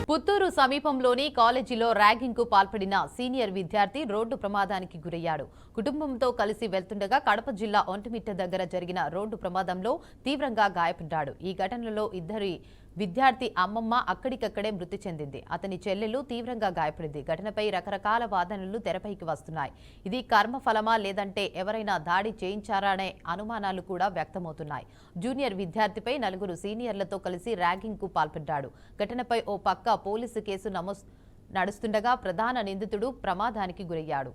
పుత్తూరు సమీపంలోని కాలేజీలో ర్యాగింగ్కు పాల్పడిన సీనియర్ విద్యార్థి రోడ్డు ప్రమాదానికి గురయ్యాడు. కుటుంబంతో కలిసి వెళ్తుండగా కడప జిల్లా ఒంటిమిట్ట దగ్గర జరిగిన రోడ్డు ప్రమాదంలో తీవ్రంగా గాయపడ్డాడు. ఈ ఘటనలో ఇద్దరి విద్యార్థి అమ్మమ్మ అక్కడికక్కడే మృతి చెందింది. అతని చెల్లెలు తీవ్రంగా గాయపడింది. ఘటనపై రకరకాల వాదనలు తెరపైకి వస్తున్నాయి. ఇది కర్మఫలమా లేదంటే ఎవరైనా దాడి చేయించారా అనే అనుమానాలు కూడా వ్యక్తమవుతున్నాయి. జూనియర్ విద్యార్థిపై నలుగురు సీనియర్లతో కలిసి ర్యాగింగ్కు పాల్పడ్డాడు. ఘటనపై ఓ పక్క పోలీసు కేసు నడుస్తుండగా ప్రధాన నిందితుడు ప్రమాదానికి గురయ్యాడు.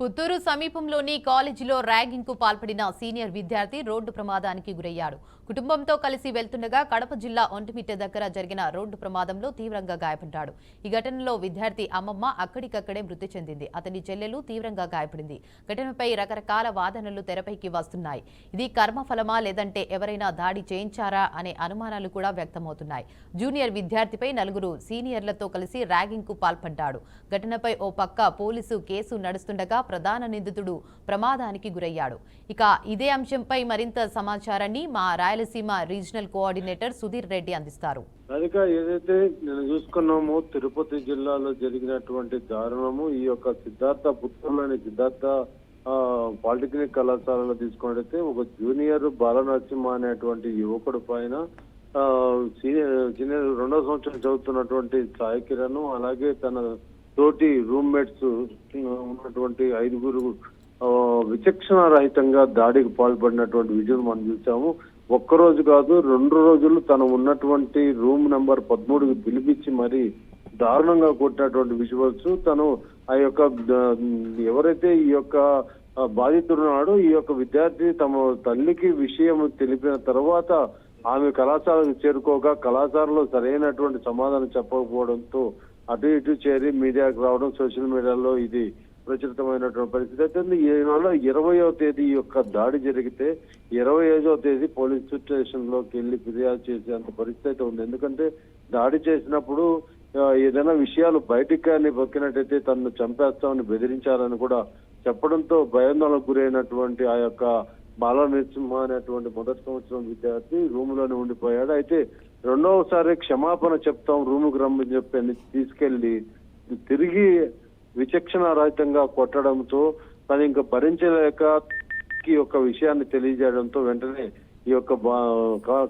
పుత్తూరు సమీపంలోని కాలేజీలో ర్యాగింగ్కు పాల్పడిన సీనియర్ విద్యార్థి రోడ్డు ప్రమాదానికి గురయ్యాడు. కుటుంబంతో కలిసి వెళ్తుండగా కడప జిల్లా ఒంటిమిట్ట దగ్గర జరిగిన రోడ్డు ప్రమాదంలో తీవ్రంగా గాయపడ్డాడు. ఈ ఘటనలో విద్యార్థి అమ్మమ్మ అక్కడికక్కడే మృతి చెందింది. అతని చెల్లెలు తీవ్రంగా గాయపడింది. ఘటనపై రకరకాల వాదనలు తెరపైకి వస్తున్నాయి. ఇది కర్మఫలమా లేదంటే ఎవరైనా దాడి చేయించారా అనే అనుమానాలు కూడా వ్యక్తమవుతున్నాయి. జూనియర్ విద్యార్థిపై నలుగురు సీనియర్లతో కలిసి ర్యాగింగ్కు పాల్పడ్డాడు. ఘటనపై ఓ పక్క పోలీసు కేసు నడుస్తుండగా ప్రధాన నిందితుడు ప్రమాదానికి గురయ్యాడు. ఇక ఇదే అంశంపై మరింత సమాచారాన్ని మా రాయలసీమ రీజనల్ కోఆర్డినేటర్ సుధీర్ రెడ్డి అందిస్తారు. ఏదైతే నేను చూసుకున్నామో తిరుపతి జిల్లాలో జరిగినటువంటి దారుణము ఈ యొక్క పుత్తూరులోని సిద్ధార్థ పాలిటెక్నిక్ కళాశాలలో తీసుకున్నట్టయితే ఒక జూనియర్ బాలనరసింహ అనేటువంటి యువకుడు పైన సీనియర్ 2వ సంవత్సరం చదువుతున్నటువంటి సాయి కిరణ్ అలాగే తన తోటి రూమ్మేట్స్ ఉన్నటువంటి 5గురు విచక్షణ రహితంగా దాడికి పాల్పడినటువంటి విజయం మనం చూసాము. ఒక్కరోజు కాదు 2 రోజులు తను ఉన్నటువంటి రూమ్ నెంబర్ 13కి పిలిపించి మరి దారుణంగా కొట్టినటువంటి విజువల్స్. తను ఆ యొక్క ఎవరైతే ఈ యొక్క బాధితుడున్నాడో ఈ యొక్క విద్యార్థి తమ తల్లికి విషయం తెలిపిన తర్వాత ఆమె కళాశాలకు చేరుకోగా కళాశాలలో సరైనటువంటి సమాధానం చెప్పకపోవడంతో అటు ఇటు చేరి మీడియాకు రావడం, సోషల్ మీడియాలో ఇది ప్రచురితమైనటువంటి పరిస్థితి అయితే ఈ నెల 20వ తేదీ యొక్క దాడి జరిగితే 25వ తేదీ పోలీస్ స్టేషన్ లోకి వెళ్లి ఫిర్యాదు చేసేంత పరిస్థితి ఉంది. ఎందుకంటే దాడి చేసినప్పుడు ఏదైనా విషయాలు బయటికి కానీ పొక్కినట్టయితే తనను చంపేస్తామని బెదిరించాలని కూడా చెప్పడంతో భయాందోళనకు గురైనటువంటి ఆ యొక్క బాలనరసింహ అనేటువంటి 1వ సంవత్సరం విద్యార్థి రూమ్ లోనే ఉండిపోయాడు. అయితే 2వసారి క్షమాపణ చెప్తాం రూముకు రమ్మని చెప్పి తీసుకెళ్లి తిరిగి విచక్షణ రహితంగా కొట్టడంతో తను ఇంకా భరించలేక ఈ యొక్క విషయాన్ని తెలియజేయడంతో వెంటనే ఈ యొక్క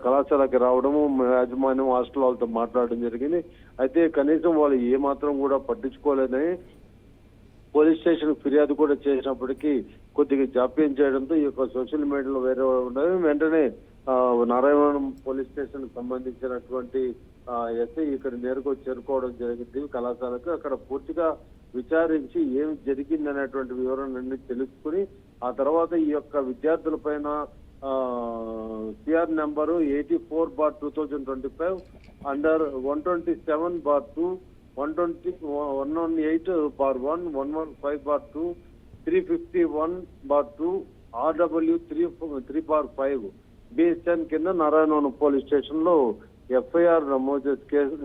కళాశాలకి రావడము, యాజమాన్యం హాస్టల్ వాళ్ళతో మాట్లాడడం జరిగింది. అయితే కనీసం వాళ్ళు ఏమాత్రం కూడా పట్టించుకోలేదని పోలీస్ స్టేషన్ ఫిర్యాదు కూడా చేసినప్పటికీ కొద్దిగా జాప్యం చేయడంతో ఈ యొక్క సోషల్ మీడియాలో వేరే ఉండదు. వెంటనే నారాయణవరం పోలీస్ స్టేషన్ సంబంధించినటువంటి ఎస్ఐ ఇక్కడ నేరుగా చేరుకోవడం జరిగింది కళాశాలకు. అక్కడ పూర్తిగా విచారించి ఏం జరిగింది అనేటువంటి వివరాలన్నీ తెలుసుకుని ఆ తర్వాత ఈ యొక్క విద్యార్థుల పైన CR number 84/2025 under 127/2 118/1 115/2 351/2 RW 3/5 BSN కింద నారాయణవరం పోలీస్ స్టేషన్ లో ఎఫ్ఐఆర్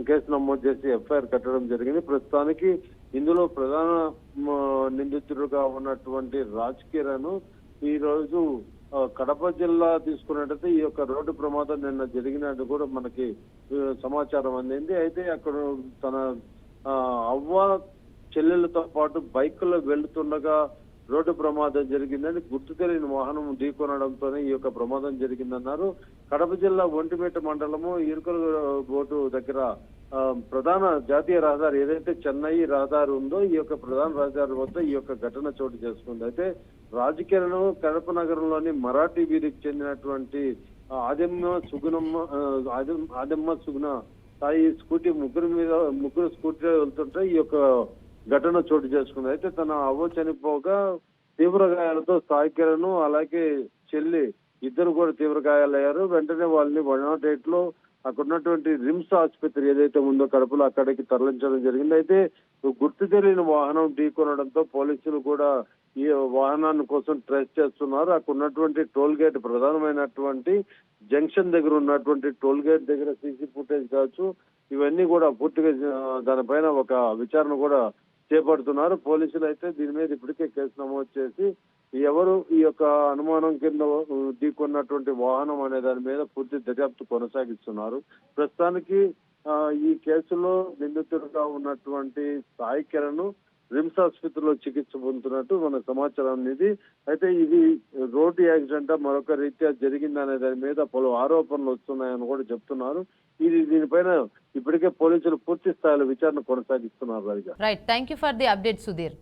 కేసు నమోదు చేసి ఎఫ్ఐఆర్ కట్టడం జరిగింది. ప్రస్తుతానికి ఇందులో ప్రధాన నిందితుడుగా ఉన్నటువంటి రాజ్ కిరణ్ ఈ రోజు కడప జిల్లా తీసుకున్నట్టయితే ఈ యొక్క రోడ్డు ప్రమాదం నిన్న జరిగినట్టు కూడా మనకి సమాచారం అందింది. అయితే అక్కడ తన అవ్వ చెల్లెలతో పాటు బైకులో వెళ్తుండగా రోడ్డు ప్రమాదం జరిగిందని గుర్తు తెలియని వాహనం ఢీకొనడంతోనే ఈ యొక్క ప్రమాదం జరిగిందన్నారు. కడప జిల్లా ఒంటిమిట్ట మండలము ఇరుకల బోటు దగ్గర ప్రధాన జాతీయ రహదారి ఏదైతే చెన్నై రహదారి ఉందో ఈ యొక్క ప్రధాన రహదారి వద్ద ఈ యొక్క ఘటన చోటు చేసుకుంది. అయితే రాజకీయాలను కడప నగరంలోని మరాఠీ వీధికి చెందినటువంటి ఆదమ్మ సుగుణ సాయి స్కూటీ ముగ్గురు స్కూటీలో వెళ్తుంటే ఈ యొక్క ఘటన చోటు చేసుకుంది. అయితే తన అవ్వ చనిపోగా తీవ్ర గాయాలతో సాయి కిరణ్ అలాగే చెల్లి ఇద్దరు కూడా తీవ్ర గాయాలయ్యారు. వెంటనే వాళ్ళని 108 లో అక్కడ ఉన్నటువంటి రిమ్స్ ఆసుపత్రి ఏదైతే ఉందో కడపలో అక్కడికి తరలించడం జరిగింది. అయితే గుర్తు తెలియని వాహనం ఢీకొనడంతో పోలీసులు కూడా ఈ వాహనాన్ని కోసం ట్రేస్ చేస్తున్నారు. అక్కడ ఉన్నటువంటి టోల్ గేట్ ప్రధానమైనటువంటి జంక్షన్ దగ్గర ఉన్నటువంటి టోల్ గేట్ దగ్గర సీసీ ఫుటేజ్ కావచ్చు, ఇవన్నీ కూడా పూర్తిగా దానిపైన ఒక విచారణ కూడా చేపడుతున్నారు. పోలీసులు అయితే దీని మీద ఇప్పటికే కేసు నమోదు చేసి ఎవరు ఈ యొక్క అనుమానం కింద ఢీకొన్నటువంటి వాహనం అనే దాని మీద పూర్తి దర్యాప్తు కొనసాగిస్తున్నారు. ప్రస్తుతానికి ఈ కేసులో నిందితుడిగా ఉన్నటువంటి సాయి కిరణ్ రిమ్స్ ఆసుపత్రిలో చికిత్స పొందుతున్నట్టు మన సమాచారం అనేది. అయితే ఇది రోడ్డు యాక్సిడెంట్ మరొక రీత్యా జరిగిందనే దాని మీద పలు ఆరోపణలు వస్తున్నాయని కూడా చెప్తున్నారు. దీనిపైన ఇప్పటికే పోలీసులు పూర్తి స్థాయిలో విచారణ కొనసాగిస్తున్నారు. Right, thank you for the update Sudheer.